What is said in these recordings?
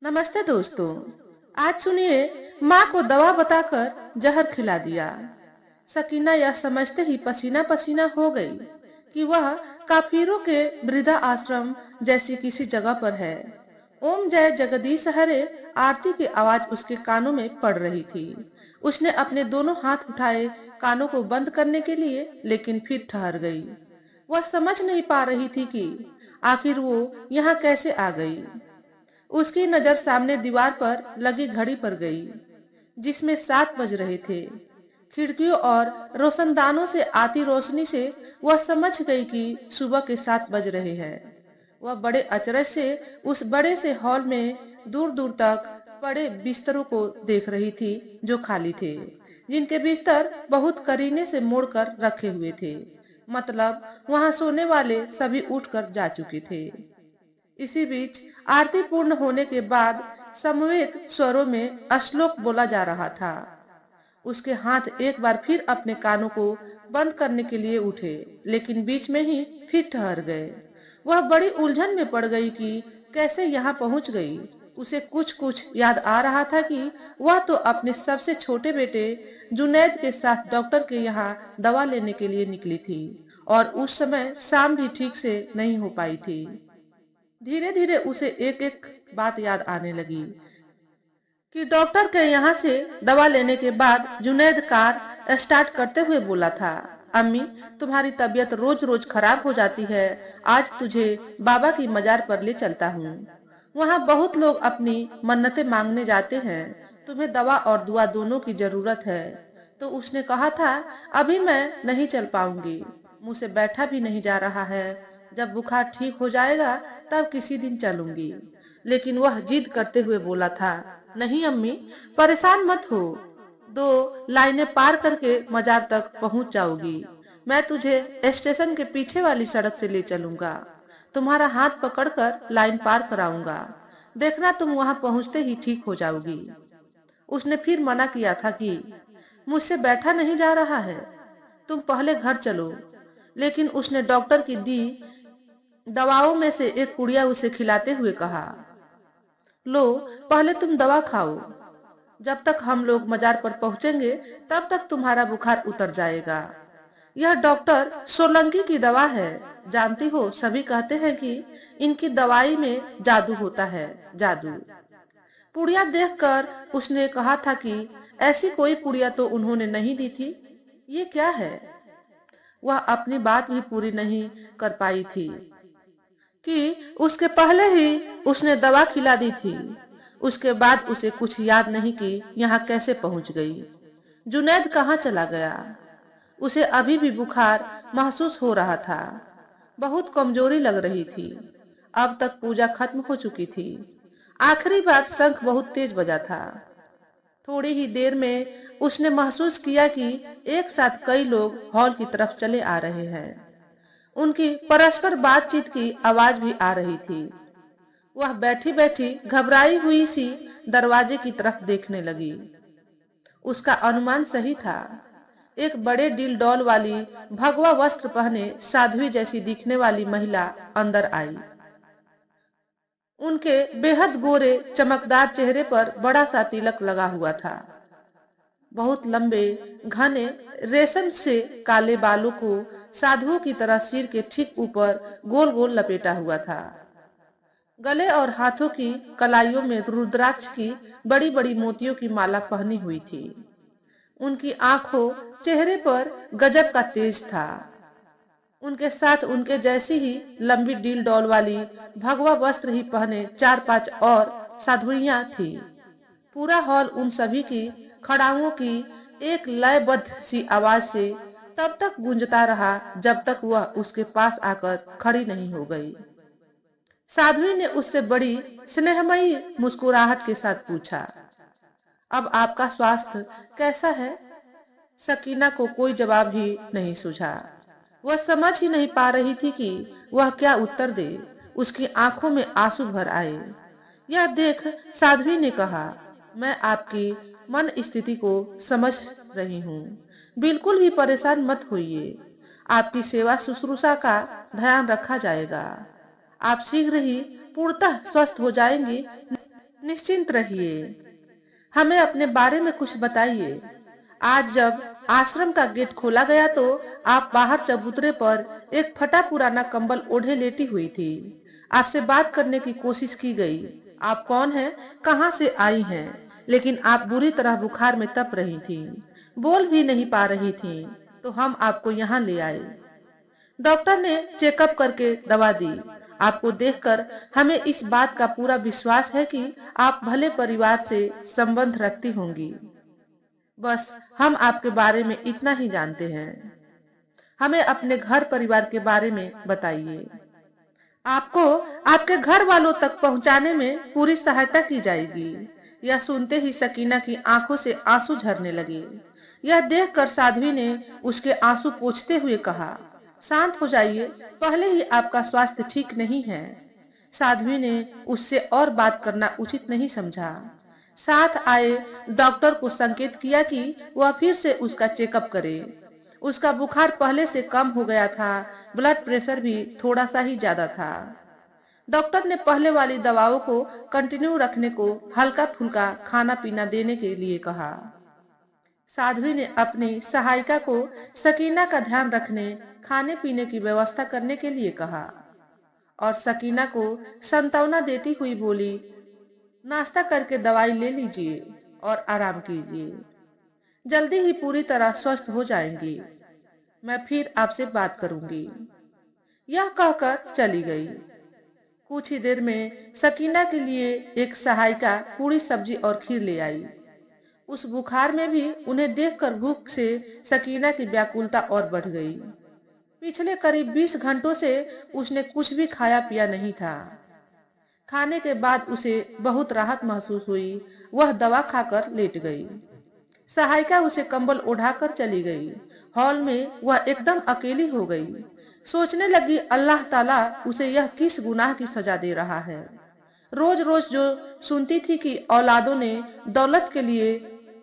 नमस्ते दोस्तों। आज सुनिए, माँ को दवा बताकर जहर खिला दिया। सकीना यह समझते ही पसीना पसीना हो गई कि वह काफिरों के वृद्धा आश्रम जैसी किसी जगह पर है। ओम जय जगदीश हरे आरती की आवाज उसके कानों में पड़ रही थी। उसने अपने दोनों हाथ उठाए कानों को बंद करने के लिए, लेकिन फिर ठहर गई। वह समझ नहीं पा रही थी कि आखिर वो यहाँ कैसे आ गई। उसकी नजर सामने दीवार पर लगी घड़ी पर गई, जिसमें 7 बज रहे थे। खिड़कियों और रोशनदानों से आती रोशनी से वह समझ गई कि सुबह के 7 बज रहे हैं। वह बड़े अचरज से उस बड़े से हॉल में दूर दूर तक पड़े बिस्तरों को देख रही थी, जो खाली थे, जिनके बिस्तर बहुत करीने से मोड़कर रखे हुए थे। मतलब वहां सोने वाले सभी उठकर जा चुके थे। इसी बीच आरती पूर्ण होने के बाद समवेत स्वरों में श्लोक बोला जा रहा था। उसके हाथ एक बार फिर अपने कानों को बंद करने के लिए उठे, लेकिन बीच में ही फिर ठहर गए। वह बड़ी उलझन में पड़ गई कि कैसे यहाँ पहुंच गई। उसे कुछ कुछ याद आ रहा था कि वह तो अपने सबसे छोटे बेटे जुनैद के साथ डॉक्टर के यहाँ दवा लेने के लिए निकली थी, और उस समय शाम भी ठीक से नहीं हो पाई थी। धीरे धीरे उसे एक एक बात याद आने लगी कि डॉक्टर के यहाँ से दवा लेने के बाद जुनैद कार स्टार्ट करते हुए बोला था, अम्मी, तुम्हारी तबीयत रोज रोज खराब हो जाती है। आज तुझे बाबा की मजार पर ले चलता हूँ। वहाँ बहुत लोग अपनी मन्नतें मांगने जाते हैं। तुम्हें दवा और दुआ दोनों की जरूरत है। तो उसने कहा था, अभी मैं नहीं चल पाऊंगी, मुझ से बैठा भी नहीं जा रहा है। जब बुखार ठीक हो जाएगा तब किसी दिन चलूंगी। लेकिन वह जिद करते हुए बोला था, नहीं अम्मी, परेशान मत हो। 2 लाइनें पार करके मजार तक पहुंच जाओगी। मैं तुझे स्टेशन के पीछे वाली सड़क से ले चलूंगा। तुम्हारा हाथ पकड़कर लाइन पार कराऊंगा। देखना तुम वहां पहुंचते ही ठीक हो जाओगी। उसने फिर मना किया था कि मुझसे बैठा नहीं जा रहा है, तुम पहले घर चलो। लेकिन उसने डॉक्टर की दी दवाओं में से एक पुड़िया उसे खिलाते हुए कहा, लो, पहले तुम दवा खाओ। जब तक हम लोग मजार पर पहुंचेंगे तब तक तुम्हारा बुखार उतर जाएगा। यह डॉक्टर सोलंकी की दवा है। जानती हो, सभी कहते हैं कि इनकी दवाई में जादू होता है, जादू। पुड़िया देखकर उसने कहा था कि ऐसी कोई पुड़िया तो उन्होंने नहीं दी थी। ये क्या है? वह अपनी बात भी पूरी नहीं कर पाई थी कि उसके पहले ही उसने दवा खिला दी थी। उसके बाद उसे कुछ याद नहीं कि यहाँ कैसे पहुंच गई। जुनैद कहाँ चला गया? उसे अभी भी बुखार महसूस हो रहा था। बहुत कमजोरी लग रही थी। अब तक पूजा खत्म हो चुकी थी। आखिरी बार शंख बहुत तेज बजा था। थोड़ी ही देर में उसने महसूस किया कि एक साथ कई लोग हॉल की तरफ चले आ रहे हैं। उनकी परस्पर बातचीत की आवाज भी आ रही थी। वह बैठी बैठी घबराई हुई सी दरवाजे की तरफ देखने लगी। उसका अनुमान सही था। एक बड़े डील डॉल वाली भगवा वस्त्र पहने साध्वी जैसी दिखने वाली महिला अंदर आई। उनके बेहद गोरे चमकदार चेहरे पर बड़ा सा तिलक लगा हुआ था। बहुत लंबे घने रेशम से काले बालों को साधुओं की तरह सिर के ठीक ऊपर गोल गोल लपेटा हुआ था। गले और हाथों की कलाइयों में रुद्राक्ष की बड़ी बड़ी मोतियों की माला पहनी हुई थी। उनकी आंखों चेहरे पर गजब का तेज था। उनके साथ उनके जैसी ही लंबी डील डॉल वाली भगवा वस्त्र ही पहने 4-5 और साधुइयां थी। पूरा हॉल उन सभी की खड़ाओं की एक लयबद्ध सी आवाज से तब तक गूंजता रहा जब तक वह उसके पास आकर खड़ी नहीं हो गई। साध्वी ने उससे बड़ी स्नेहमयी मुस्कुराहट के साथ पूछा, अब आपका स्वास्थ्य कैसा है? सकीना को कोई जवाब ही नहीं सूझा। वह समझ ही नहीं पा रही थी कि वह क्या उत्तर दे। उसकी आंखों में आंसू भर आए। यह देख साध्वी ने कहा, मैं आपकी मन स्थिति को समझ रही हूँ। बिल्कुल भी परेशान मत होइए। आपकी सेवा शुश्रूषा का ध्यान रखा जाएगा। आप शीघ्र ही पूर्णतः स्वस्थ हो जाएंगी। निश्चिंत रहिए। हमें अपने बारे में कुछ बताइए। आज जब आश्रम का गेट खोला गया तो आप बाहर चबूतरे पर एक फटा पुराना कंबल ओढ़े लेटी हुई थी। आपसे बात करने की कोशिश की गई। आप कौन हैं, कहाँ से आई हैं, लेकिन आप बुरी तरह बुखार में तप रही थी, बोल भी नहीं पा रही थी। तो हम आपको यहाँ ले आए। डॉक्टर ने चेकअप करके दवा दी। आपको देखकर हमें इस बात का पूरा विश्वास है कि आप भले परिवार से संबंध रखती होंगी। बस हम आपके बारे में इतना ही जानते हैं। हमें अपने घर परिवार के बारे में बताइए। आपको आपके घर वालों तक पहुंचाने में पूरी सहायता की जाएगी। यह सुनते ही सकीना की आंखों से आंसू झरने लगे। यह देखकर साध्वी ने उसके आंसू पोंछते हुए कहा, शांत हो जाइए, पहले ही आपका स्वास्थ्य ठीक नहीं है। साध्वी ने उससे और बात करना उचित नहीं समझा। साथ आए डॉक्टर को संकेत किया कि वह फिर से उसका चेकअप करे। उसका बुखार पहले से कम हो गया था, ब्लड प्रेशर भी थोड़ा सा ही ज्यादा था। डॉक्टर ने पहले वाली दवाओं को कंटिन्यू रखने को हल्का फुल्का खाना पीना देने के लिए कहा। साध्वी ने अपनी सहायिका को सकीना का ध्यान रखने, खाने पीने की व्यवस्था करने के लिए कहा और सकीना को सांत्वना देती हुई बोली, नाश्ता करके दवाई ले लीजिए और आराम कीजिए। जल्दी ही पूरी तरह स्वस्थ हो जाएंगी। मैं फिर आपसे बात करूंगी। यह कहकर चली गई। कुछ ही देर में सकीना के लिए एक सहायिका पूरी सब्जी और खीर ले आई। उस बुखार में भी उन्हें देखकर भूख से सकीना की व्याकुलता और बढ़ गई। पिछले करीब 20 घंटों से उसने कुछ भी खाया पिया नहीं था। खाने के बाद उसे बहुत राहत महसूस हुई। वह दवा खाकर लेट गई। सहायिका उसे कंबल ओढ़ाकर चली गई। हॉल में वह एकदम अकेली हो गई। सोचने लगी, अल्लाह ताला उसे यह किस गुनाह की सजा दे रहा है। रोज रोज जो सुनती थी कि औलादों ने दौलत के लिए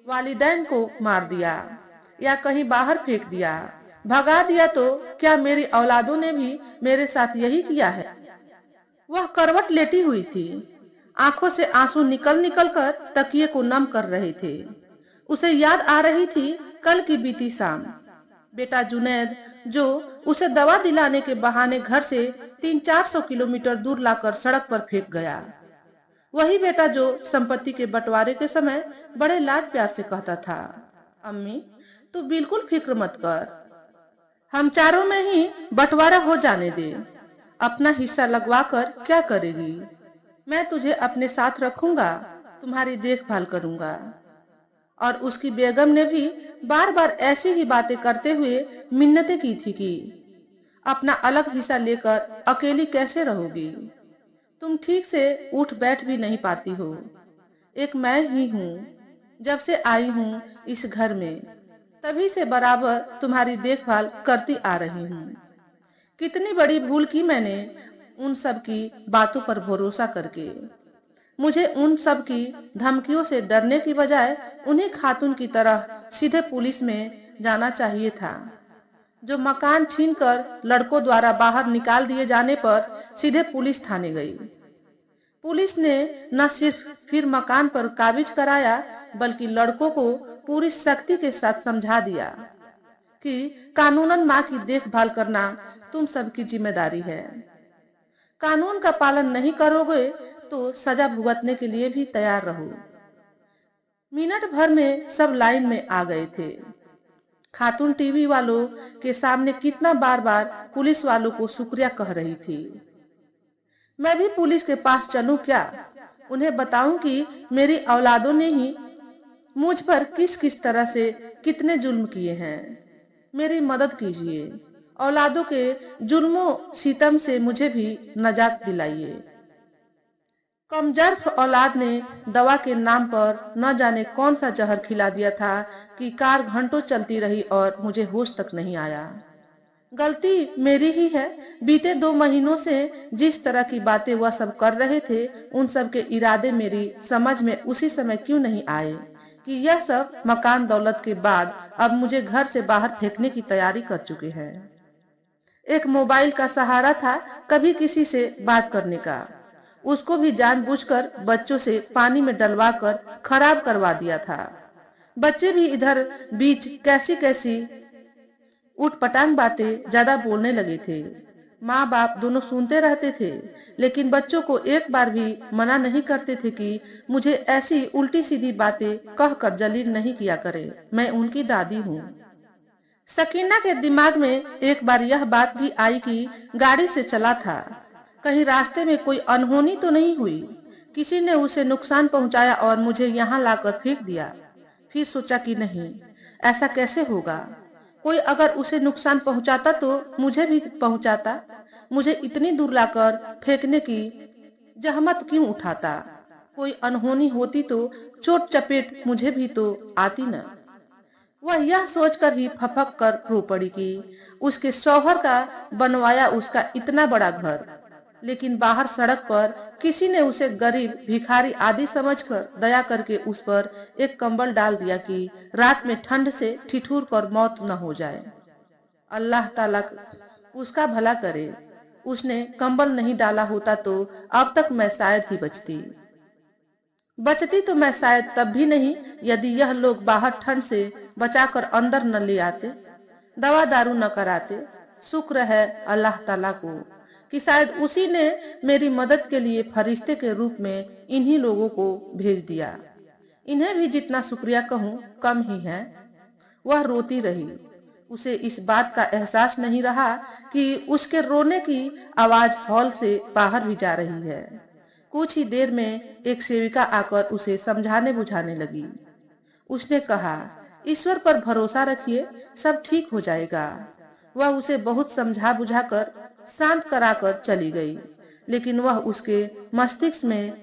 वालिदैन को मार दिया या कहीं बाहर फेंक दिया, भगा दिया, तो क्या मेरी औलादों ने भी मेरे साथ यही किया है। वह करवट लेटी हुई थी। आंखों से आंसू निकल निकल कर तकिए को नम कर रहे थे। उसे याद आ रही थी कल की बीती शाम। बेटा जुनैद, जो उसे दवा दिलाने के बहाने घर से 300-400 किलोमीटर दूर लाकर सड़क पर फेंक गया। वही बेटा जो संपत्ति के बंटवारे के समय बड़े लाड प्यार से कहता था, अम्मी तू बिल्कुल फिक्र मत कर, हम चारों में ही बंटवारा हो जाने दे, अपना हिस्सा लगवा कर क्या करेगी, मैं तुझे अपने साथ रखूंगा, तुम्हारी देखभाल करूंगा। और उसकी बेगम ने भी बार बार ऐसी ही बातें करते हुए मिन्नतें की थी कि अपना अलग हिस्सा लेकर अकेली कैसे रहोगी, तुम ठीक से उठ बैठ भी नहीं पाती हो। एक मैं ही हूँ, जब से आई हूँ इस घर में तभी से बराबर तुम्हारी देखभाल करती आ रही हूँ। कितनी बड़ी भूल की मैंने उन सब की बातों पर भरोसा करके। मुझे उन सब की धमकियों से डरने की बजाय उन्हीं खातून की तरह सीधे पुलिस में जाना चाहिए था, जो मकान छीनकर लड़कों द्वारा बाहर निकाल दिए जाने पर सीधे पुलिस थाने गई। पुलिस ने न सिर्फ फिर मकान पर काबिज कराया, बल्कि लड़कों को पूरी सख्ती के साथ समझा दिया कि कानूनन माँ की देखभाल करना तुम सबकी जिम्मेदारी है। कानून का पालन नहीं करोगे तो सजा भुगतने के लिए भी तैयार रहो। मिनट भर में सब लाइन में आ गए थे। खातून टीवी वालों के सामने कितना बार बार पुलिस वालों को शुक्रिया कह रही थी। मैं भी पुलिस के पास चलूं क्या, उन्हें बताऊं कि मेरी औलादों ने ही मुझ पर किस किस तरह से कितने जुल्म किए हैं। मेरी मदद कीजिए, औलादों के जुल्मों सितम से मुझे भी नजात दिलाइए। कमजोर औलाद ने दवा के नाम पर न जाने कौन सा जहर खिला दिया था कि कार घंटों चलती रही और मुझे होश तक नहीं आया। गलती मेरी ही है। बीते 2 महीनों से जिस तरह की बातें वह सब कर रहे थे, उन सब के इरादे मेरी समझ में उसी समय क्यों नहीं आए कि यह सब मकान दौलत के बाद अब मुझे घर से बाहर फेंकने की तैयारी कर चुके हैं। एक मोबाइल का सहारा था कभी किसी से बात करने का, उसको भी जानबूझकर बच्चों से पानी में डलवाकर खराब करवा दिया था। बच्चे भी इधर बीच कैसी कैसी उठपटांग बातें ज्यादा बोलने लगे थे। माँ बाप दोनों सुनते रहते थे, लेकिन बच्चों को एक बार भी मना नहीं करते थे कि मुझे ऐसी उल्टी सीधी बातें कहकर जलील नहीं किया करे, मैं उनकी दादी हूँ। सकीना के दिमाग में एक बार यह बात भी आई कि गाड़ी से चला था, कहीं रास्ते में कोई अनहोनी तो नहीं हुई, किसी ने उसे नुकसान पहुंचाया और मुझे यहाँ लाकर फेंक दिया। फिर सोचा कि नहीं, ऐसा कैसे होगा, कोई अगर उसे नुकसान पहुंचाता तो मुझे भी पहुंचाता, मुझे इतनी दूर लाकर फेंकने की जहमत क्यों उठाता, कोई अनहोनी होती तो चोट चपेट मुझे भी तो आती न। वह यह सोचकर ही फपक कर रो पड़ी कि उसके शौहर का बनवाया उसका इतना बड़ा घर, लेकिन बाहर सड़क पर किसी ने उसे गरीब भिखारी आदि समझकर दया करके उस पर एक कंबल डाल दिया कि रात में ठंड से ठिठुर कर मौत न हो जाए। अल्लाह ताला उसका भला करे, उसने कंबल नहीं डाला होता तो अब तक मैं शायद ही बचती। बचती तो मैं शायद तब भी नहीं यदि यह लोग बाहर ठंड से बचाकर अंदर न ले आते, दवा दारू न कराते। शुक्र है अल्लाह ताला को कि शायद उसी ने मेरी मदद के लिए फरिश्ते के रूप में इन्हीं लोगों को भेज दिया। इन्हें भी जितना शुक्रिया कहूँ कम ही है। वह रोती रही। उसे इस बात का एहसास नहीं रहा कि उसके रोने की आवाज हॉल से बाहर भी जा रही है। कुछ ही देर में एक सेविका आकर उसे समझाने बुझाने लगी। उसने कहा, ईश्वर पर भरोसा रखिए, सब ठीक हो जाएगा। वह उसे बहुत समझा बुझाकर शांत कराकर चली गई, लेकिन वह उसके मस्तिष्क में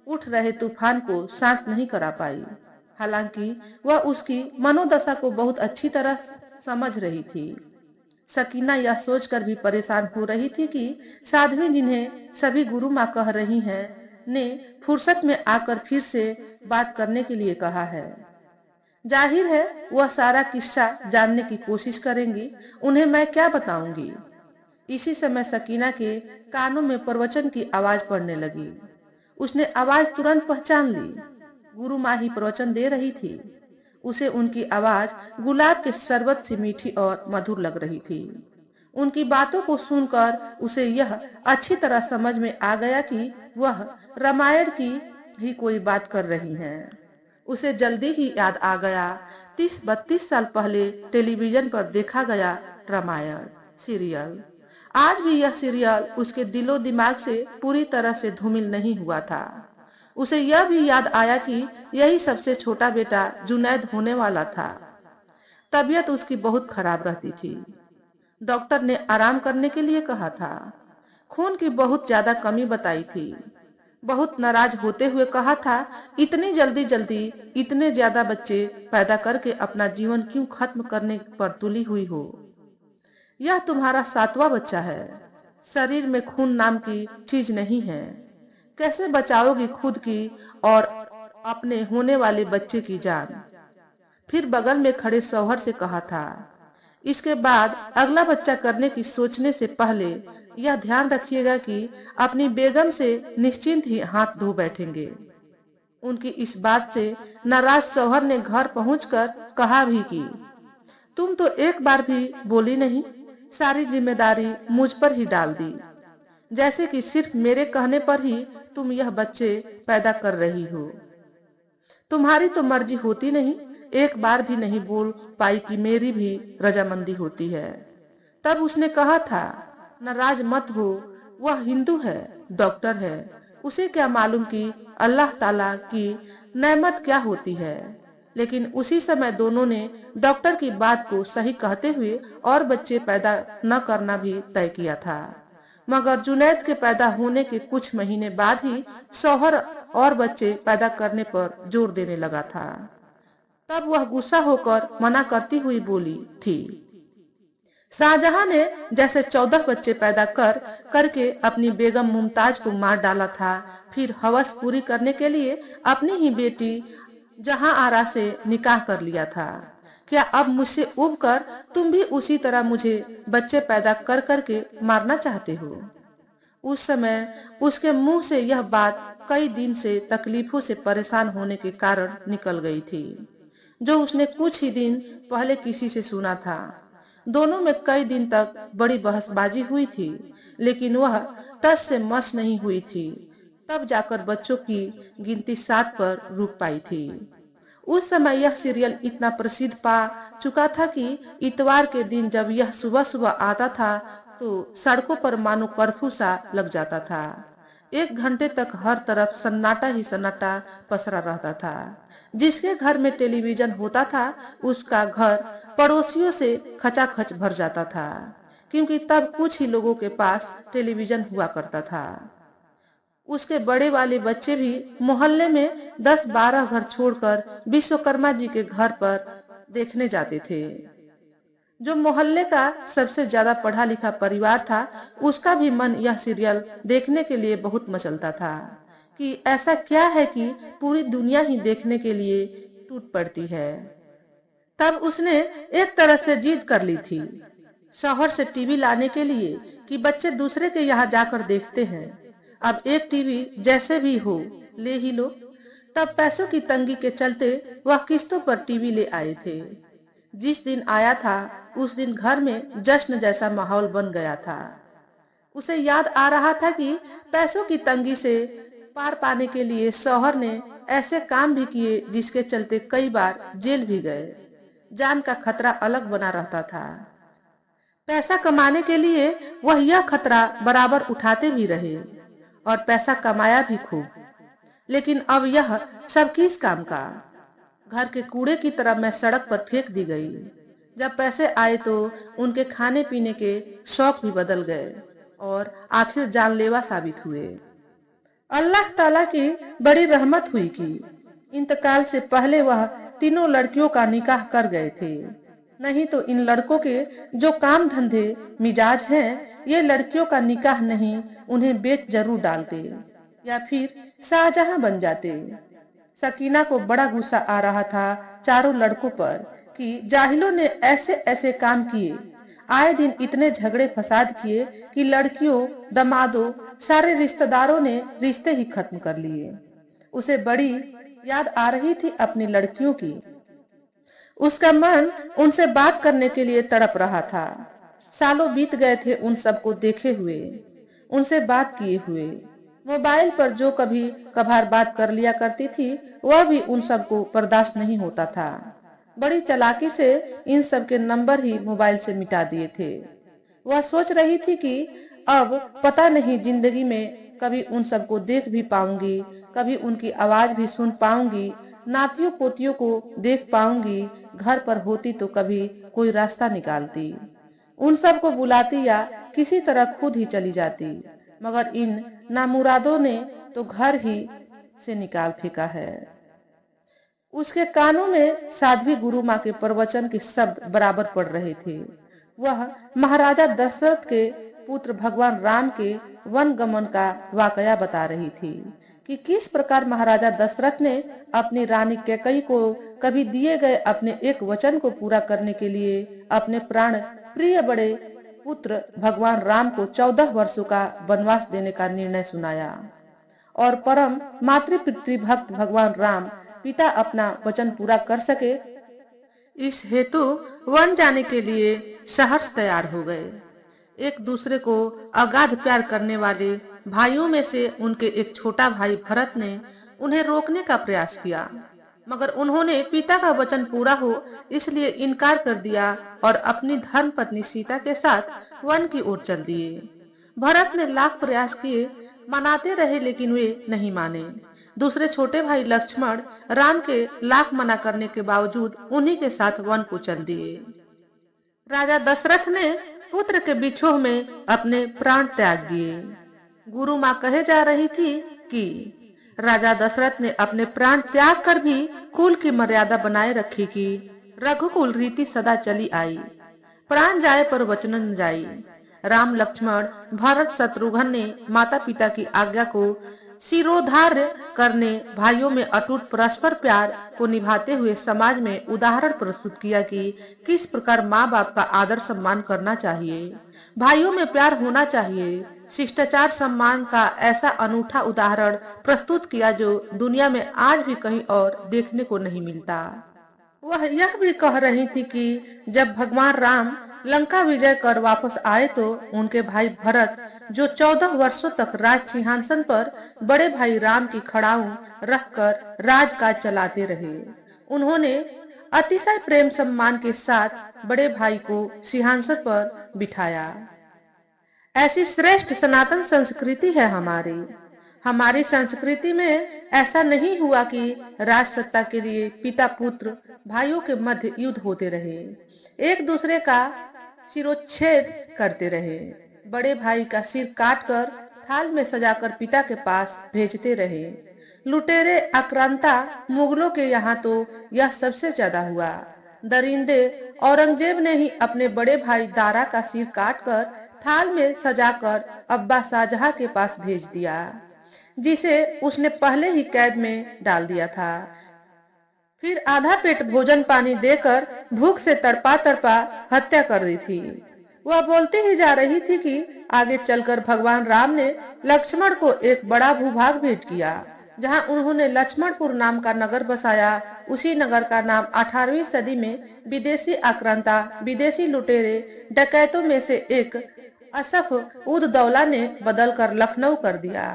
उठ रहे तूफान को शांत नहीं करा पाई। हालांकि वह उसकी मनोदशा को बहुत अच्छी तरह समझ रही थी। सकीना यह सोचकर भी परेशान हो रही थी कि साध्वी जिन्हें सभी गुरु माँ कह रही हैं, ने फुर्सत में आकर फिर से बात करने के लिए कहा है। जाहिर है वह सारा किस्सा जानने की कोशिश करेंगी, उन्हें मैं क्या बताऊंगी। इसी समय सकीना के कानों में प्रवचन की आवाज पड़ने लगी। उसने आवाज तुरंत पहचान ली। गुरु माँ ही प्रवचन दे रही थी। उसे उनकी आवाज गुलाब के शरबत सी मीठी और मधुर लग रही थी। उनकी बातों को सुनकर उसे यह अच्छी तरह समझ में आ गया कि वह रामायण की ही कोई बात कर रही हैं। उसे जल्दी ही याद आ गया 30-32 साल पहले टेलीविजन पर देखा गया रामायण सीरियल। आज भी यह सीरियल उसके दिलो दिमाग से पूरी तरह से धूमिल नहीं हुआ था। उसे यह भी याद आया कि यही सबसे छोटा बेटा जुनैद होने वाला था। तबीयत उसकी बहुत खराब रहती थी। डॉक्टर ने आराम करने के लिए कहा था। खून की बहुत ज्यादा कमी बताई थी। बहुत नाराज होते हुए कहा था, इतनी जल्दी जल्दी इतने ज्यादा बच्चे पैदा करके अपना जीवन क्यों खत्म करने पर तुली हुई हो। यह तुम्हारा 7वां बच्चा है। शरीर में खून नाम की चीज नहीं है। कैसे बचाओगी खुद की और अपने होने वाले बच्चे की जान। फिर बगल में खड़े शौहर से कहा था, इसके बाद अगला बच्चा करने की सोचने से पहले यह ध्यान रखिएगा कि अपनी बेगम से निश्चिंत ही हाथ धो बैठेंगे। उनकी इस बात से नाराज शौहर ने घर पहुंचकर कहा भी कि तुम तो एक बार भी बोली नहीं, सारी जिम्मेदारी मुझ पर ही डाल दी, जैसे कि सिर्फ मेरे कहने पर ही तुम यह बच्चे पैदा कर रही हो। तुम्हारी तो मर्जी होती नहीं, एक बार भी नहीं बोल पाई कि मेरी भी रजामंदी होती है। तब उसने कहा था, नाराज मत हो, वह हिंदू है, डॉक्टर है, उसे क्या मालूम कि अल्लाह ताला की नेमत क्या होती है। लेकिन उसी समय दोनों ने डॉक्टर की बात को सही कहते हुए और बच्चे पैदा न करना भी तय किया था। मगर जुनैद के पैदा होने के कुछ महीने बाद ही शौहर और बच्चे पैदा करने पर जोर देने लगा था। तब वह गुस्सा होकर मना करती हुई बोली थी। शाहजहां ने जैसे 14 बच्चे पैदा करके अपनी बेगम मुमताज को मार डाला था, फिर हवस पूरी करने के लिए अपनी ही बेटी जहां आरा से निकाह कर लिया था। क्या अब मुझसे उब कर तुम भी उसी तरह मुझे बच्चे पैदा करके मारना चाहते हो। उस समय उसके मुंह से यह बात कई दिन से तकलीफों से परेशान होने के कारण निकल गई थी, जो उसने कुछ ही दिन पहले किसी से सुना था। दोनों में कई दिन तक बड़ी बहसबाजी हुई थी, लेकिन वह टस से मस नहीं हुई थी। तब जाकर बच्चों की गिनती 7 पर रुक पाई थी। उस समय यह सीरियल इतना प्रसिद्ध पा चुका था कि इतवार के दिन जब यह सुबह सुबह आता था तो सड़कों पर मानो कर्फ्यू सा लग जाता था। 1 घंटे तक हर तरफ सन्नाटा ही सन्नाटा पसरा रहता था। जिसके घर में टेलीविजन होता था उसका घर पड़ोसियों से खचाखच भर जाता था, क्योंकि तब कुछ ही लोगों के पास टेलीविजन हुआ करता था। उसके बड़े वाले बच्चे भी मोहल्ले में 10-12 घर छोड़कर विश्वकर्मा जी के घर पर देखने जाते थे। जो मोहल्ले का सबसे ज्यादा पढ़ा लिखा परिवार था, उसका भी मन यह सीरियल देखने के लिए बहुत मचलता था कि ऐसा क्या है कि पूरी दुनिया ही देखने के लिए टूट पड़ती है। तब उसने एक तरह से जिद कर ली थी शहर से टीवी लाने के लिए कि बच्चे दूसरे के यहाँ जाकर देखते हैं। अब एक टीवी जैसे भी हो ले ही लो। तब पैसों की तंगी के चलते वह किस्तों पर टीवी ले आए थे। जिस दिन आया था उस दिन घर में जश्न जैसा माहौल बन गया था। उसे याद आ रहा था कि पैसों की तंगी से पार पाने के लिए शौहर ने ऐसे काम भी किए जिसके चलते कई बार जेल भी गए। जान का खतरा अलग बना रहता था। पैसा कमाने के लिए वह यह खतरा बराबर उठाते भी रहे और पैसा कमाया भी खूब। लेकिन अब यह सब किस काम का? घर के कूड़े की तरह मैं सड़क पर फेंक दी गई। जब पैसे आए तो उनके खाने पीने के शौक भी बदल गए और आखिर जानलेवा साबित हुए। अल्लाह ताला की बड़ी रहमत हुई कि इंतकाल से पहले वह तीनों लड़कियों का निकाह कर गए थे। नहीं तो इन लड़कों के जो काम धंधे मिजाज हैं, ये लड़कियों का निकाह नहीं उन्हें बेच जरूर डालते या फिर शाहजहां बन जाते। सकीना को बड़ा गुस्सा आ रहा था चारों लड़कों पर कि जाहिलों ने ऐसे ऐसे काम किए। आए दिन इतने झगड़े फसाद किए कि लड़कियों, दमादों, सारे रिश्तेदारों ने रिश्ते ही खत्म कर लिए। उसे बड़ी याद आ रही थी अपनी लड़कियों की। उसका मन उनसे बात करने के लिए तड़प रहा था। सालों बीत गए थे उन सबको देखे हुए, उनसे बात किए हुए। मोबाइल पर जो कभी कभार बात कर लिया करती थी, वह भी उन सबको बर्दाश्त नहीं होता था। बड़ी चालाकी से इन सब के नंबर ही मोबाइल से मिटा दिए थे। वह सोच रही थी कि अब पता नहीं जिंदगी में कभी उन सबको देख भी पाऊंगी, कभी उनकी आवाज भी सुन पाऊंगी, नातियों पोतियों को देख पाऊंगी। घर पर होती तो कभी कोई रास्ता निकालती, उन सबको बुलाती या किसी तरह खुद ही चली जाती। मगर इन नामुरादों ने तो घर ही से निकाल फेंका है। उसके कानों में साध्वी गुरु माँ के प्रवचन के शब्द बराबर पड़ रहे थे। वह महाराजा दशरथ के पुत्र भगवान राम के वन गमन का वाकया बता रही थी कि किस प्रकार महाराजा दशरथ ने अपनी रानी कैकेयी को कभी दिए गए अपने एक वचन को पूरा करने के लिए अपने प्राण प्रिय बड़े पुत्र भगवान राम को 14 वर्षों का वनवास देने का निर्णय सुनाया और परम मातृपितृ भक्त भगवान राम पिता अपना वचन पूरा कर सके, इस हेतु वन जाने के लिए सहर्ष तैयार हो गए। एक दूसरे को अगाध प्यार करने वाले भाइयों में से उनके एक छोटा भाई भरत ने उन्हें रोकने का प्रयास किया, मगर उन्होंने पिता का वचन पूरा हो इसलिए इनकार कर दिया और अपनी धर्म पत्नी सीता के साथ वन की ओर चल दिए। भरत ने लाख प्रयास किए, मनाते रहे लेकिन वे नहीं माने। दूसरे छोटे भाई लक्ष्मण राम के लाख मना करने के बावजूद उन्हीं के साथ वन को चल दिए। राजा दशरथ ने पुत्र के बिछोह में अपने प्राण त्याग दिए। गुरु माँ कहे जा रही थी कि राजा दशरथ ने अपने प्राण त्याग कर भी कुल की मर्यादा बनाए रखी कि रघुकुल रीति सदा चली आई। प्राण जाए पर वचन न जाई। राम, लक्ष्मण, भरत, शत्रुघ्न ने माता पिता की आज्ञा को शिरोधार्य करने, भाइयों में अटूट परस्पर प्यार को निभाते हुए समाज में उदाहरण प्रस्तुत किया कि किस प्रकार माँ बाप का आदर सम्मान करना चाहिए, भाइयों में प्यार होना चाहिए। शिष्टाचार सम्मान का ऐसा अनूठा उदाहरण प्रस्तुत किया जो दुनिया में आज भी कहीं और देखने को नहीं मिलता। वह यह भी कह रही थी कि जब भगवान राम लंका विजय कर वापस आए तो उनके भाई भरत, जो 14 वर्षों तक राज सिंहासन पर बड़े भाई राम की खड़ाऊ रखकर राजकाज चलाते रहे, उन्होंने अतिशय प्रेम सम्मान के साथ बड़े भाई को सिंहासन पर बिठाया। ऐसी श्रेष्ठ सनातन संस्कृति है हमारी। हमारी संस्कृति में ऐसा नहीं हुआ कि राज सत्ता के लिए पिता पुत्र भाइयों के मध्य युद्ध होते रहे, एक दूसरे का शिरोच्छेद करते रहे, बड़े भाई का सिर काटकर थाल में सजाकर पिता के पास भेजते रहे। लुटेरे आक्रांता मुगलों के यहाँ तो यह सबसे ज्यादा हुआ। दरिंदे औरंगजेब ने ही अपने बड़े भाई दारा का सिर काटकर थाल में सजाकर अब्बा शाहजहां के पास भेज दिया, जिसे उसने पहले ही कैद में डाल दिया था। फिर आधा पेट भोजन पानी देकर भूख से तड़पा तड़पा हत्या कर दी थी। वह बोलती ही जा रही थी कि आगे चलकर भगवान राम ने लक्ष्मण को एक बड़ा भूभाग भेंट किया, जहां उन्होंने लक्ष्मणपुर नाम का नगर बसाया। उसी नगर का नाम 18वीं सदी में विदेशी आक्रांता, विदेशी लुटेरे डकैतों में से एक असफ उद दौला ने बदलकर लखनऊ कर दिया।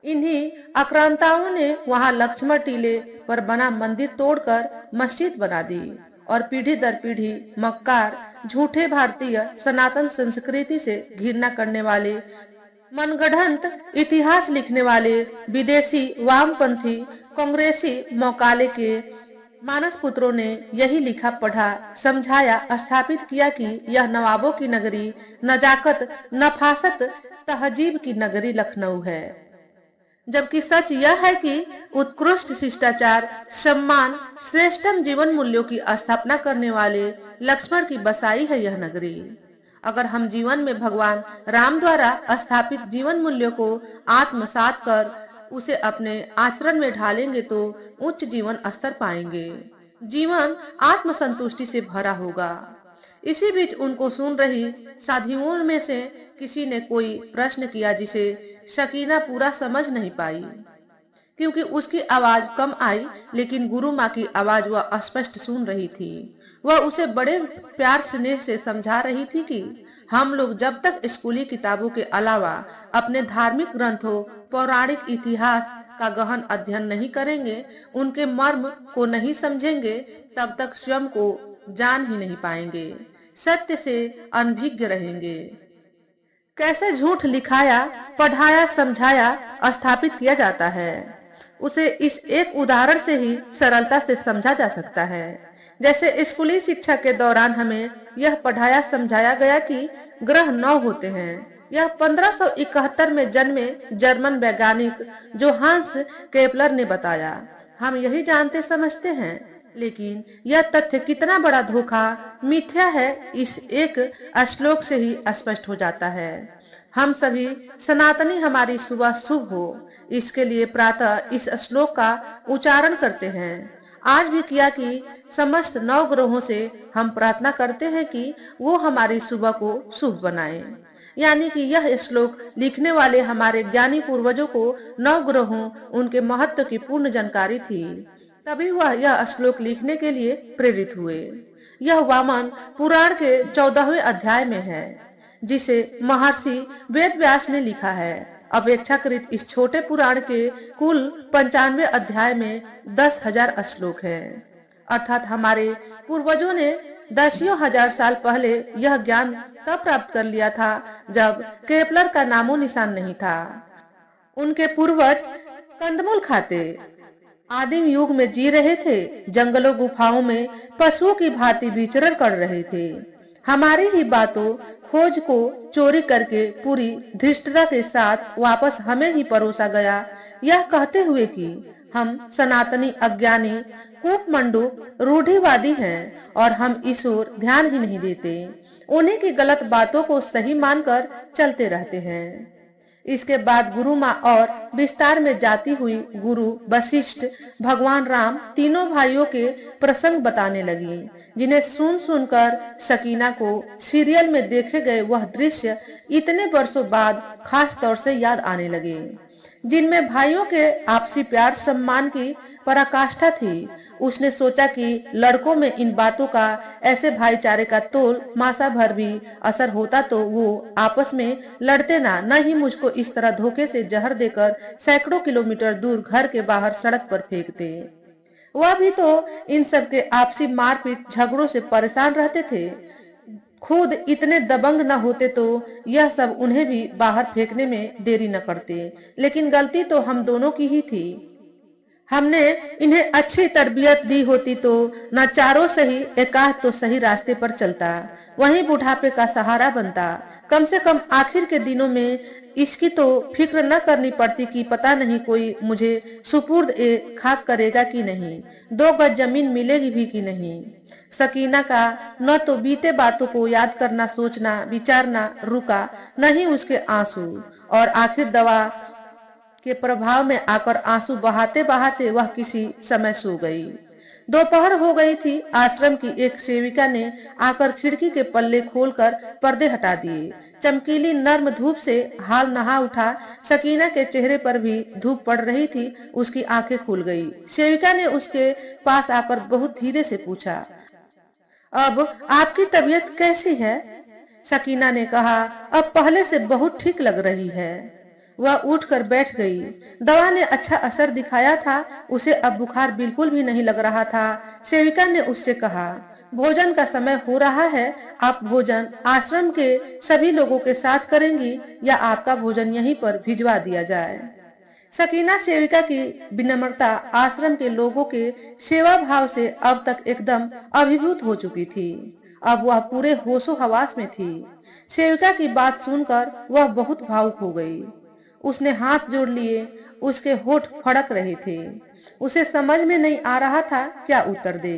इन्हीं आक्रांताओं ने वहां लक्ष्मण टीले पर बना मंदिर तोड़कर मस्जिद बना दी और पीढ़ी दर पीढ़ी मक्कार, झूठे भारतीय सनातन संस्कृति से घृणा करने वाले, मनगढ़ंत इतिहास लिखने वाले विदेशी वामपंथी कांग्रेसी मौकाले के मानस पुत्रों ने यही लिखा पढ़ा, समझाया, स्थापित किया कि यह नवाबों की नगरी, नजाकत, नफासत, तहजीब की नगरी लखनऊ है। जबकि सच यह है कि उत्कृष्ट शिष्टाचार, सम्मान, श्रेष्ठतम जीवन मूल्यों की स्थापना करने वाले लक्ष्मण की बसाई है यह नगरी। अगर हम जीवन में भगवान राम द्वारा स्थापित जीवन मूल्यों को आत्मसात कर उसे अपने आचरण में ढालेंगे तो उच्च जीवन स्तर पाएंगे, जीवन आत्मसंतुष्टि से भरा होगा। इसी बीच उनको सुन रही साधियों में से किसी ने कोई प्रश्न किया जिसे शकीना पूरा समझ नहीं पाई, क्योंकि उसकी आवाज कम आई, लेकिन गुरु माँ की आवाज वह स्पष्ट सुन रही थी। वह उसे बड़े प्यार स्नेह से समझा रही थी कि हम लोग जब तक स्कूली किताबों के अलावा अपने धार्मिक ग्रंथों, पौराणिक इतिहास का गहन अध्ययन नहीं करेंगे, उनके मर्म को नहीं समझेंगे, तब तक स्वयं को जान ही नहीं पाएंगे, सत्य से अनभिज्ञ रहेंगे। कैसे झूठ लिखाया, पढ़ाया, समझाया, स्थापित किया जाता है, उसे इस एक उदाहरण से ही सरलता से समझा जा सकता है। जैसे स्कूली शिक्षा के दौरान हमें यह पढ़ाया समझाया गया कि ग्रह 9 होते हैं। यह 1571 में जन्मे जर्मन वैज्ञानिक जोहान्स केपलर ने बताया। हम यही जानते समझते हैं, लेकिन यह तथ्य कितना बड़ा धोखा, मिथ्या है, इस एक श्लोक से ही स्पष्ट हो जाता है। हम सभी सनातनी हमारी सुबह शुभ हो, इसके लिए प्रातः इस श्लोक का उच्चारण करते हैं। आज भी किया कि समस्त 9 ग्रहों से हम प्रार्थना करते हैं कि वो हमारी सुबह को शुभ बनाए। यानी कि यह श्लोक लिखने वाले हमारे ज्ञानी पूर्वजों को 9 ग्रहों, उनके महत्व की पूर्ण जानकारी थी, तभी वह यह श्लोक लिखने के लिए प्रेरित हुए। यह वामन पुराण के 14वें अध्याय में है, जिसे महर्षि वेद व्यास ने लिखा है। अपेक्षाकृत इस छोटे पुराण के कुल 95 अध्याय में 10,000 श्लोक हैं। अर्थात हमारे पूर्वजों ने दसियों हजार साल पहले यह ज्ञान तब प्राप्त कर लिया था जब केपलर का नामो निशान नहीं था। उनके पूर्वज कंदमूल खाते, आदिम युग में जी रहे थे, जंगलों गुफाओं में पशुओं की भांति विचरण कर रहे थे। हमारी ही बातों खोज को चोरी करके पूरी धृष्टता के साथ वापस हमें ही परोसा गया, यह कहते हुए कि हम सनातनी अज्ञानी कूपमंडू रूढ़िवादी हैं और हम इस ओर ध्यान ही नहीं देते, उन्हीं की गलत बातों को सही मानकर चलते रहते हैं। इसके बाद गुरु माँ और विस्तार में जाती हुई गुरु वशिष्ठ भगवान राम तीनों भाइयों के प्रसंग बताने लगी, जिन्हें सुन सुनकर सकीना को सीरियल में देखे गए वह दृश्य इतने वर्षों बाद खास तौर से याद आने लगे, जिनमें भाइयों के आपसी प्यार सम्मान की पराकाष्ठा थी। उसने सोचा कि लड़कों में इन बातों का, ऐसे भाईचारे का तोल मासा भर भी असर होता तो वो आपस में लड़ते ना, न ही मुझको इस तरह धोखे से जहर देकर सैकड़ों किलोमीटर दूर घर के बाहर सड़क पर फेंकते। वह भी तो इन सब के आपसी मारपीट झगड़ों से परेशान रहते थे। खुद इतने दबंग न होते तो यह सब उन्हें भी बाहर फेंकने में देरी न करते, लेकिन गलती तो हम दोनों की ही थी। हमने इन्हें अच्छी तरबियत दी होती तो न चारों सही एकाध तो सही रास्ते पर चलता, वहीं बुढ़ापे का सहारा बनता। कम से कम आखिर के दिनों में इसकी तो फिक्र न करनी पड़ती कि पता नहीं कोई मुझे सुपुर्द ए खाक करेगा कि नहीं, 2 गज जमीन मिलेगी भी कि नहीं। सकीना का न तो बीते बातों को याद करना, सोचना, विचारना रुका, न ही उसके आंसू, और आखिर दवा के प्रभाव में आकर आंसू बहाते बहाते वह किसी समय सो गई। दोपहर हो गई थी। आश्रम की एक सेविका ने आकर खिड़की के पल्ले खोलकर पर्दे हटा दिए। चमकीली नर्म धूप से हाल नहा उठा। सकीना के चेहरे पर भी धूप पड़ रही थी। उसकी आंखें खुल गई। सेविका ने उसके पास आकर बहुत धीरे से पूछा, अब आपकी तबीयत कैसी है? सकीना ने कहा, अब पहले से बहुत ठीक लग रही है। वह उठकर बैठ गई। दवा ने अच्छा असर दिखाया था। उसे अब बुखार बिल्कुल भी नहीं लग रहा था। सेविका ने उससे कहा, भोजन का समय हो रहा है, आप भोजन आश्रम के सभी लोगों के साथ करेंगी या आपका भोजन यहीं पर भिजवा दिया जाए? सकीना सेविका की विनम्रता, आश्रम के लोगों के सेवा भाव से अब तक एकदम अभिभूत हो चुकी थी। अब वह पूरे होशो हवास में थी। सेविका की बात सुनकर वह बहुत भावुक हो गई। उसने हाथ जोड़ लिए। उसके होठ फड़क रहे थे। उसे समझ में नहीं आ रहा था क्या उत्तर दे।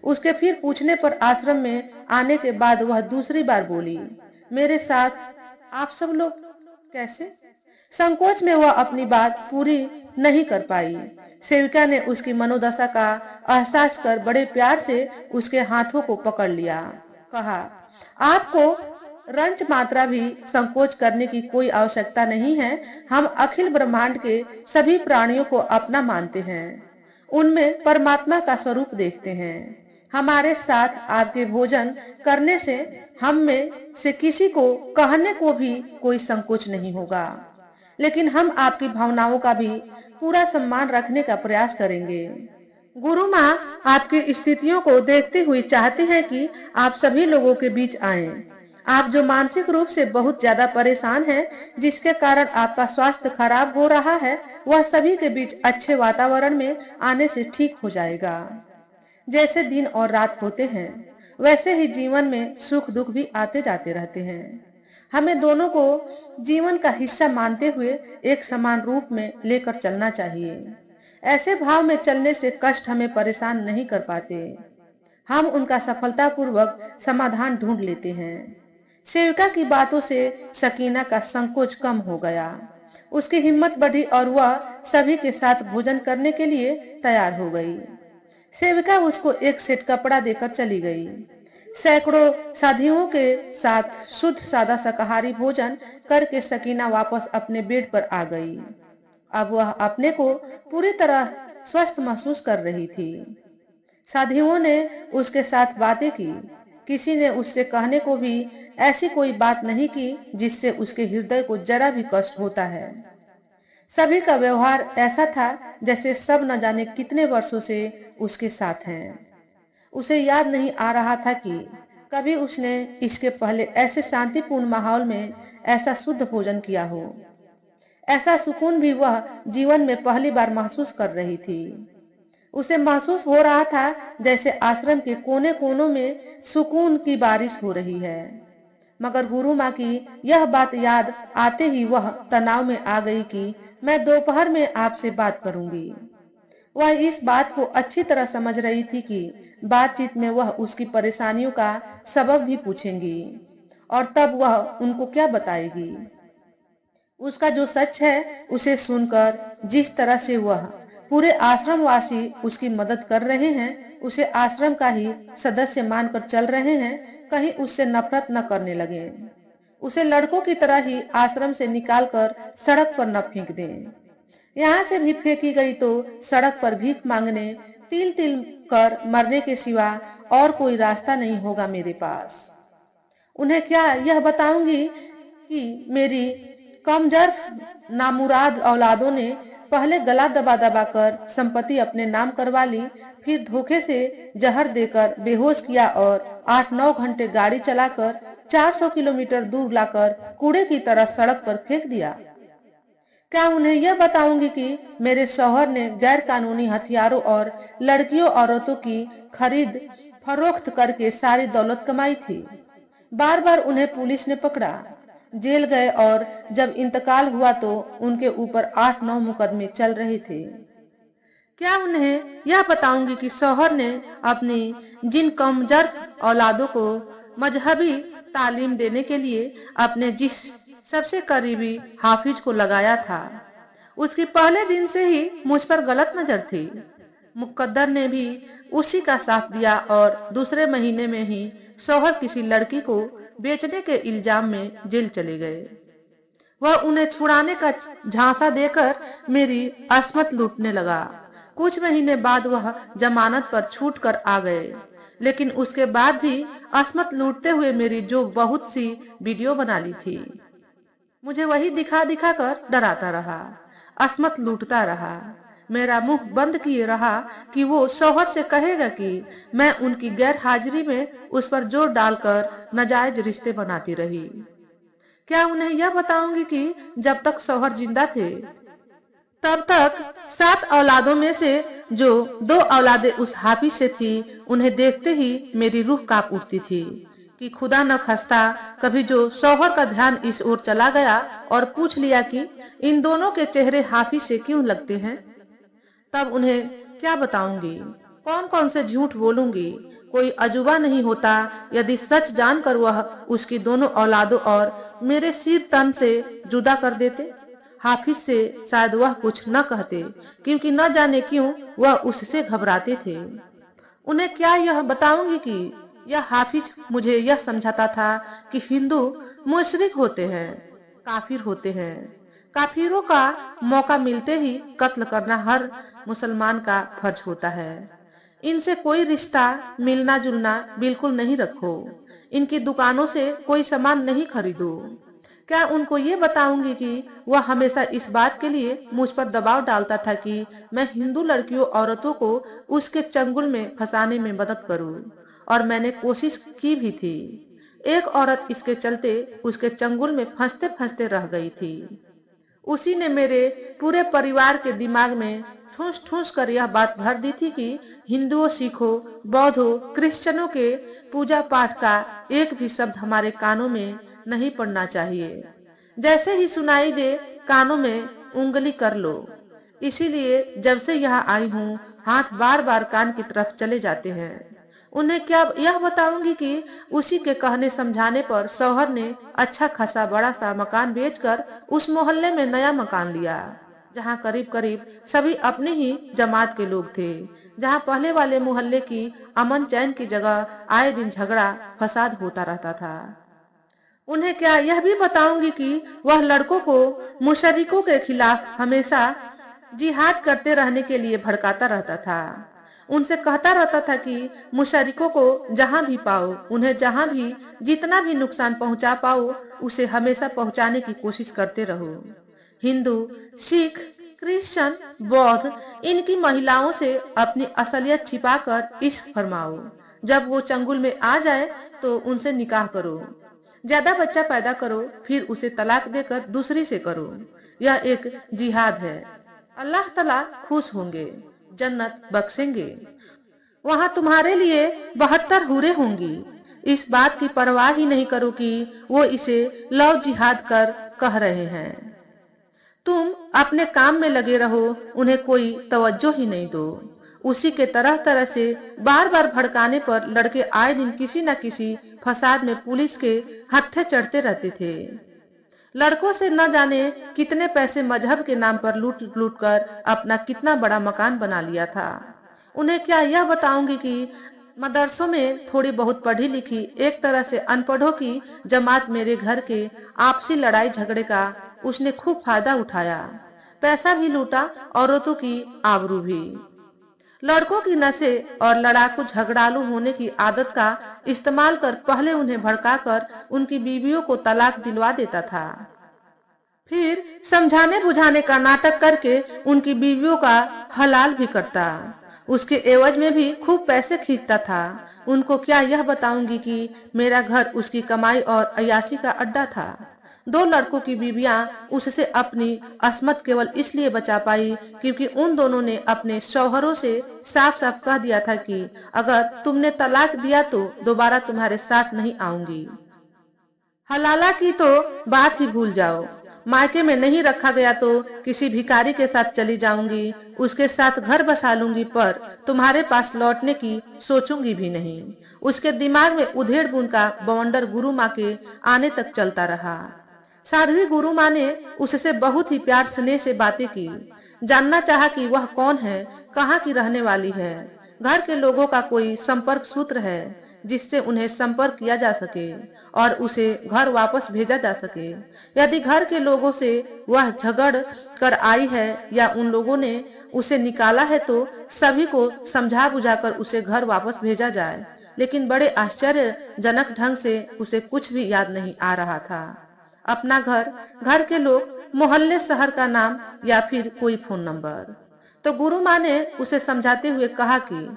उसके फिर पूछने पर आश्रम में आने के बाद वह दूसरी बार बोली, मेरे साथ आप सब लोग कैसे? संकोच में वह अपनी बात पूरी नहीं कर पाई। सेविका ने उसकी मनोदशा का एहसास कर बड़े प्यार से उसके हाथों को पकड़ लिया। कहा, आपको रंच मात्रा भी संकोच करने की कोई आवश्यकता नहीं है। हम अखिल ब्रह्मांड के सभी प्राणियों को अपना मानते हैं, उनमें परमात्मा का स्वरूप देखते हैं। हमारे साथ आपके भोजन करने से हम में से किसी को कहने को भी कोई संकोच नहीं होगा, लेकिन हम आपकी भावनाओं का भी पूरा सम्मान रखने का प्रयास करेंगे। गुरु माँ आपकी स्थितियों को देखते हुए चाहती हैं कि आप सभी लोगों के बीच आएं। आप जो मानसिक रूप से बहुत ज्यादा परेशान हैं, जिसके कारण आपका स्वास्थ्य खराब हो रहा है, वह सभी के बीच अच्छे वातावरण में आने से ठीक हो जाएगा। जैसे दिन और रात होते हैं, वैसे ही जीवन में सुख दुख भी आते जाते रहते हैं। हमें दोनों को जीवन का हिस्सा मानते हुए एक समान रूप में लेकर चलना चाहिए। ऐसे भाव में चलने से कष्ट हमें परेशान नहीं कर पाते। हम उनका सफलतापूर्वक समाधान ढूंढ लेते हैं। सेविका की बातों से सकीना का संकोच कम हो गया। उसकी हिम्मत बढ़ी और वह सभी के साथ भोजन करने के लिए तैयार हो गई। सेविका उसको एक सेट कपड़ा देकर चली गई। सैकड़ों साथियों के साथ शुद्ध सादा शाकाहारी भोजन करके सकीना वापस अपने बेड पर आ गई। अब वह अपने को पूरी तरह स्वस्थ महसूस कर रही थी। साथियों ने उसके साथ बातें की। किसी ने उससे कहने को भी ऐसी कोई बात नहीं की जिससे उसके हृदय को जरा भी कष्ट होता है। सभी का व्यवहार ऐसा था जैसे सब न जाने कितने वर्षों से उसके साथ हैं। उसे याद नहीं आ रहा था कि कभी उसने इसके पहले ऐसे शांतिपूर्ण माहौल में ऐसा शुद्ध भोजन किया हो। ऐसा सुकून भी वह जीवन में पहली बार महसूस कर रही थी। उसे महसूस हो रहा था जैसे आश्रम के कोने कोनों में सुकून की बारिश हो रही है। मगर गुरु माँ की यह बात याद आते ही वह तनाव में आ गई कि मैं दोपहर में आपसे बात करूंगी। वह इस बात को अच्छी तरह समझ रही थी कि बातचीत में वह उसकी परेशानियों का सबब भी पूछेंगी और तब वह उनको क्या बताएगी। उसका जो सच है उसे सुनकर जिस तरह से वह पूरे आश्रम वासी उसकी मदद कर रहे हैं, उसे आश्रम का ही सदस्य मानकर चल रहे हैं, कहीं उससे नफरत न करने लगे। उसे लड़कों की तरह ही आश्रम से निकालकर सड़क पर न फेंक दें। यहाँ से भी फेंकी गई तो सड़क पर भीख मांगने, तिल तिल कर मरने के सिवा और कोई रास्ता नहीं होगा मेरे पास। उन्हें क्या यह बताऊंगी कि मेरी कमजोर नामुराद औलादों ने पहले गला दबा दबा कर संपत्ति अपने नाम करवा ली, फिर धोखे से जहर देकर बेहोश किया और 8-9 घंटे गाड़ी चलाकर 400 किलोमीटर दूर लाकर कूड़े की तरह सड़क पर फेंक दिया। क्या उन्हें यह बताऊंगी कि मेरे शौहर ने गैर कानूनी हथियारों और लड़कियों औरतों की खरीद फरोख्त करके सारी दौलत कमाई थी। बार बार उन्हें पुलिस ने पकड़ा, जेल गए और जब इंतकाल हुआ तो उनके ऊपर 8-9 मुकदमे चल रहे थे। क्या उन्हें यह बताऊंगी कि शौहर ने अपनी जिन कमजोर औलादों को मजहबी तालीम देने के लिए अपने जिस सबसे करीबी हाफिज को लगाया था, उसकी पहले दिन से ही मुझ पर गलत नजर थी। मुकद्दर ने भी उसी का साथ दिया और दूसरे महीने में ही शौहर किसी लड़की को बेचने के इल्जाम में जेल चले गए। वह उन्हें छुड़ाने का झांसा देकर मेरी अस्मत लूटने लगा। कुछ महीने बाद वह जमानत पर छूट कर आ गए, लेकिन उसके बाद भी अस्मत लूटते हुए मेरी जो बहुत सी वीडियो बना ली थी, मुझे वही दिखा दिखा कर डराता रहा, अस्मत लूटता रहा। मेरा मुंह बंद किए रहा कि वो शौहर से कहेगा कि मैं उनकी गैर हाजिरी में उस पर जोर डालकर नाजायज रिश्ते बनाती रही। क्या उन्हें यह बताऊंगी कि जब तक शौहर जिंदा थे तब तक 7 औलादों में से जो 2 औलादें उस हाफिज से थी, उन्हें देखते ही मेरी रूह कांप उठती थी कि खुदा न खस्ता कभी जो शौहर का ध्यान इस ओर चला गया और पूछ लिया कि इन दोनों के चेहरे हाफिज से क्यों लगते हैं, तब उन्हें क्या बताऊंगी, कौन कौन से झूठ बोलूंगी। कोई अजूबा नहीं होता यदि सच जानकर वह उसकी दोनों औलादों और मेरे सिर तन से जुदा कर देते। हाफिज से शायद वह कुछ न कहते, क्योंकि न जाने क्यों वह उससे घबराते थे। उन्हें क्या यह बताऊंगी कि यह हाफिज मुझे यह समझाता था कि हिंदू मुशरिक होते हैं, काफिर होते हैं। काफिरों का मौका मिलते ही कत्ल करना हर मुसलमान का फर्ज होता है। इनसे कोई रिश्ता मिलना जुलना बिल्कुल नहीं रखो, इनकी दुकानों से कोई सामान नहीं खरीदो। क्या उनको ये बताऊंगी कि वह हमेशा इस बात के लिए मुझ पर दबाव डालता था कि मैं हिंदू लड़कियों औरतों को उसके चंगुल में फंसाने में मदद करूं, और मैंने कोशिश की भी थी। एक औरत इसके चलते उसके चंगुल में फंसते फंसते रह गई थी। उसी ने मेरे पूरे परिवार के दिमाग में ठूस ठूस कर यह बात भर दी थी कि हिंदुओं, सिखों, बौद्धों, क्रिश्चियनों के पूजा पाठ का एक भी शब्द हमारे कानों में नहीं पड़ना चाहिए। जैसे ही सुनाई दे कानों में उंगली कर लो। इसीलिए जब से यहाँ आई हूँ हाथ बार बार कान की तरफ चले जाते हैं। उन्हें क्या यह बताऊंगी कि उसी के कहने समझाने पर शौहर ने अच्छा खासा बड़ा सा मकान बेचकर उस मोहल्ले में नया मकान लिया, जहाँ करीब करीब सभी अपने ही जमात के लोग थे, जहाँ पहले वाले मोहल्ले की अमन चैन की जगह आए दिन झगड़ा फसाद होता रहता था। उन्हें क्या यह भी बताऊंगी कि वह लड़कों को मुशरिकों के खिलाफ हमेशा जिहाद करते रहने के लिए भड़काता रहता था। उनसे कहता रहता था कि मुशरिकों को जहां भी पाओ, उन्हें जहां भी जितना भी नुकसान पहुंचा पाओ, उसे हमेशा पहुंचाने की कोशिश करते रहो। हिंदू, सिख, क्रिश्चियन, बौद्ध, इनकी महिलाओं से अपनी असलियत छिपाकर इश्क फरमाओ। जब वो चंगुल में आ जाए तो उनसे निकाह करो, ज्यादा बच्चा पैदा करो, फिर उसे तलाक देकर दूसरी से करो। यह एक जिहाद है। अल्लाह तआला खुश होंगे, जन्नत बख्शेंगे। वहां तुम्हारे लिए 72 हूरें होंगी। इस बात की परवाह ही नहीं करो कि वो इसे लव जिहाद कर कह रहे हैं। तुम अपने काम में लगे रहो, उन्हें कोई तवज्जो ही नहीं दो। उसी के तरह तरह से बार बार भड़काने पर लड़के आए दिन किसी न किसी फसाद में पुलिस के हत्थे चढ़ते रहते थे। लड़कों से न जाने कितने पैसे मजहब के नाम पर लूट लूट कर अपना कितना बड़ा मकान बना लिया था। उन्हें क्या यह बताऊंगी कि मदरसों में थोड़ी बहुत पढ़ी लिखी एक तरह से अनपढ़ों की जमात मेरे घर के आपसी लड़ाई झगड़े का उसने खूब फायदा उठाया, पैसा भी लूटा, औरतों की आबरू भी। लड़कों की नशे और लड़ाकू झगड़ालू होने की आदत का इस्तेमाल कर पहले उन्हें भड़काकर उनकी बीवियों को तलाक दिलवा देता था, फिर समझाने बुझाने का नाटक करके उनकी बीवियों का हलाल भी करता। उसके एवज में भी खूब पैसे खींचता था। उनको क्या यह बताऊंगी कि मेरा घर उसकी कमाई और अय्याशी का अड्डा था। दो लड़कों की बीवियां उससे अपनी अस्मत केवल इसलिए बचा पाई क्योंकि उन दोनों ने अपने शौहरों से साफ साफ कह दिया था कि अगर तुमने तलाक दिया तो दोबारा तुम्हारे साथ नहीं आऊंगी। हलाला की तो बात ही भूल जाओ। मायके में नहीं रखा गया तो किसी भिखारी के साथ चली जाऊंगी, उसके साथ घर बसा लूंगी, पर तुम्हारे पास लौटने की सोचूंगी भी नहीं। उसके दिमाग में उधेड़ बुन का बवंडर गुरु माँ के आने तक चलता रहा। साध्वी गुरु माँ ने उससे बहुत ही प्यार स्नेह से बातें की, जानना चाहा कि वह कौन है, कहाँ की रहने वाली है, घर के लोगों का कोई संपर्क सूत्र है जिससे उन्हें संपर्क किया जा सके और उसे घर वापस भेजा जा सके। यदि घर के लोगों से वह झगड़ कर आई है या उन लोगों ने उसे निकाला है तो सभी को समझा बुझाकर उसे घर वापस भेजा जाए। लेकिन बड़े आश्चर्यजनक ढंग से उसे कुछ भी याद नहीं आ रहा था। अपना घर, घर के लोग, मोहल्ले, शहर का नाम या फिर कोई फोन नंबर। तो गुरु माँ ने उसे समझाते हुए कहा कि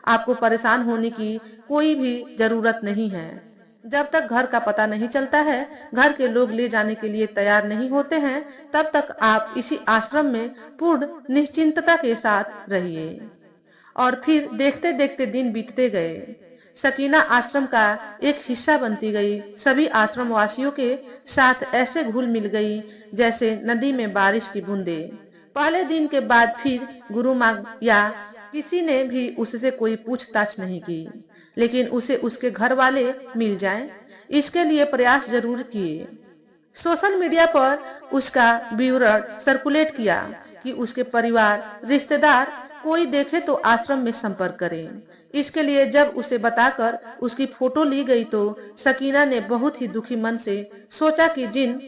आपको परेशान होने की कोई भी जरूरत नहीं है। जब तक घर का पता नहीं चलता है, घर के लोग ले जाने के लिए तैयार नहीं होते हैं, तब तक आप इसी आश्रम में पूर्ण निश्चिंतता के साथ रहिए। और फिर देखते देखते दिन बीतते गए। सकीना आश्रम का एक हिस्सा बनती गई। सभी आश्रम वासियों के साथ ऐसे घुल मिल गई जैसे नदी में बारिश की बूंदे। पहले दिन के बाद फिर गुरु माँ या किसी ने भी उससे कोई पूछताछ नहीं की, लेकिन उसे उसके घर वाले मिल जाएं, इसके लिए प्रयास जरूर किए। सोशल मीडिया पर उसका विवरण सर्कुलेट किया कि उसके परिवार, रिश्तेदार कोई देखे तो आश्रम में संपर्क करें। इसके लिए जब उसे बताकर उसकी फोटो ली गई तो सकीना ने बहुत ही दुखी मन से सोचा कि जिन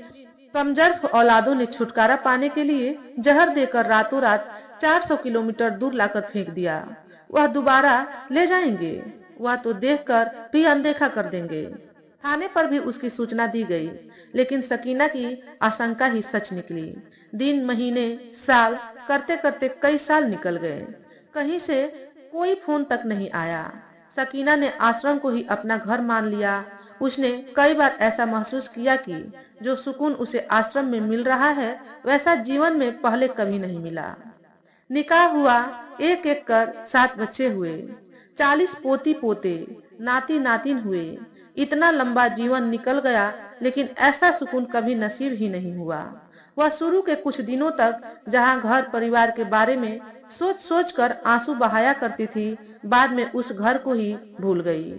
कमजोर औलादों ने छुटकारा पाने के लिए जहर देकर रातों रात 400 किलोमीटर दूर लाकर फेंक दिया, वह दोबारा ले जाएंगे। वह तो देखकर भी अनदेखा कर देंगे। थाने पर भी उसकी सूचना दी गई, लेकिन सकीना की आशंका ही सच निकली। दिन, महीने, साल करते करते कई साल निकल गए। कहीं से कोई फोन तक नहीं आया। सकीना ने आश्रम को ही अपना घर मान लिया। उसने कई बार ऐसा महसूस किया कि जो सुकून उसे आश्रम में मिल रहा है वैसा जीवन में पहले कभी नहीं मिला। निकाह हुआ, एक एक कर 7 बच्चे हुए, 40 पोती पोते, नाती नातिन हुए। इतना लंबा जीवन निकल गया, लेकिन ऐसा सुकून कभी नसीब ही नहीं हुआ। वह शुरू के कुछ दिनों तक जहां घर परिवार के बारे में सोच सोच कर आंसू बहाया करती थी, बाद में उस घर को ही भूल गई।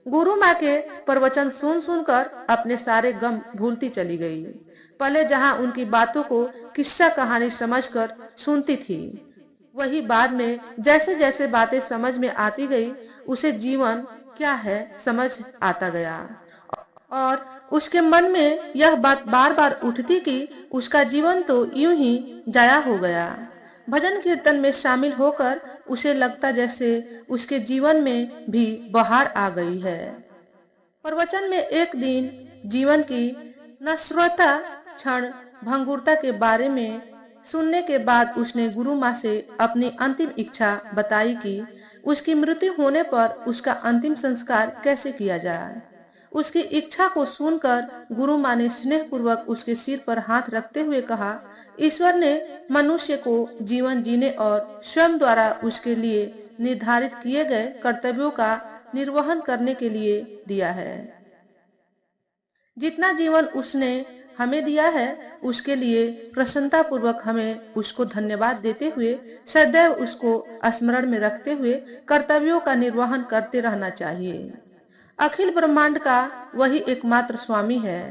गुरु माँ के प्रवचन सुन सुनकर अपने सारे गम भूलती चली गई। पहले जहां उनकी बातों को किस्सा कहानी समझकर सुनती थी, वही बाद में जैसे जैसे बातें समझ में आती गई, उसे जीवन क्या है समझ आता गया। और उसके मन में यह बात बार बार उठती कि उसका जीवन तो यूं ही जाया हो गया। भजन कीर्तन में शामिल होकर उसे लगता जैसे उसके जीवन में भी बहार आ गई है। प्रवचन में एक दिन जीवन की नश्वरता, क्षण भंगुरता के बारे में सुनने के बाद उसने गुरु माँ से अपनी अंतिम इच्छा बताई कि उसकी मृत्यु होने पर उसका अंतिम संस्कार कैसे किया जाए। उसकी इच्छा को सुनकर गुरु माँ ने स्नेह पूर्वक उसके सिर पर हाथ रखते हुए कहा, ईश्वर ने मनुष्य को जीवन जीने और स्वयं द्वारा उसके लिए निर्धारित किए गए कर्तव्यों का निर्वहन करने के लिए दिया है। जितना जीवन उसने हमें दिया है उसके लिए प्रसन्नता पूर्वक हमें उसको धन्यवाद देते हुए सदैव उसको स्मरण में रखते हुए कर्तव्यों का निर्वहन करते रहना चाहिए। अखिल ब्रह्मांड का वही एकमात्र स्वामी है।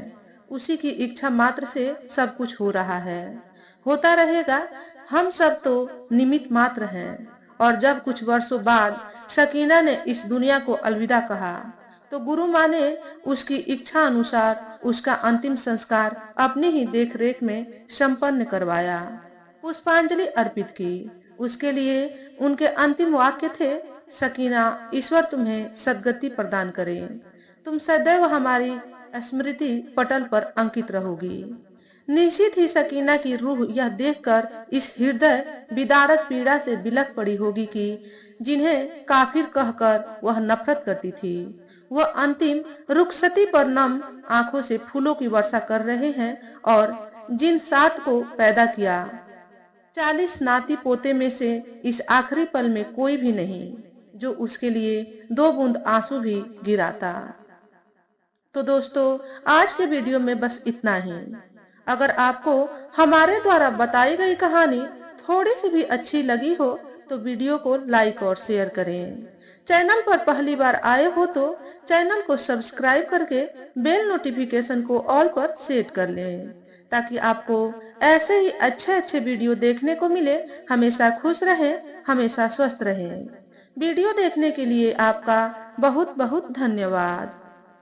उसी की इच्छा मात्र से सब कुछ हो रहा है, होता रहेगा। हम सब तो निमित्त मात्र हैं। और जब कुछ वर्षों बाद सकीना ने इस दुनिया को अलविदा कहा, तो गुरु माँ ने उसकी इच्छा अनुसार उसका अंतिम संस्कार अपनी ही देखरेख में संपन्न करवाया, पुष्पांजलि अर्पित की। उसके लिए उनके अंतिम वाक्य थे, सकीना, ईश्वर तुम्हें सद्गति प्रदान करे, तुम सदैव हमारी स्मृति पटल पर अंकित रहोगी। निश्चित ही सकीना की रूह यह देखकर इस हृदय विदारक पीड़ा से बिलख पड़ी होगी कि जिन्हें काफिर कहकर वह नफरत करती थी, वह अंतिम रुखसती पर नम आंखों से फूलों की वर्षा कर रहे हैं। और जिन 7 को पैदा किया, 40 नाती पोते में से इस आखिरी पल में कोई भी नहीं जो उसके लिए 2 बूंद आंसू भी गिराता। तो दोस्तों, आज के वीडियो में बस इतना ही। अगर आपको हमारे द्वारा बताई गई कहानी थोड़ी सी भी अच्छी लगी हो तो वीडियो को लाइक और शेयर करें। चैनल पर पहली बार आए हो तो चैनल को सब्सक्राइब करके बेल नोटिफिकेशन को ऑल पर सेट कर लें, ताकि आपको ऐसे ही अच्छे अच्छे वीडियो देखने को मिले। हमेशा खुश रहें, हमेशा स्वस्थ रहें। वीडियो देखने के लिए आपका बहुत बहुत धन्यवाद।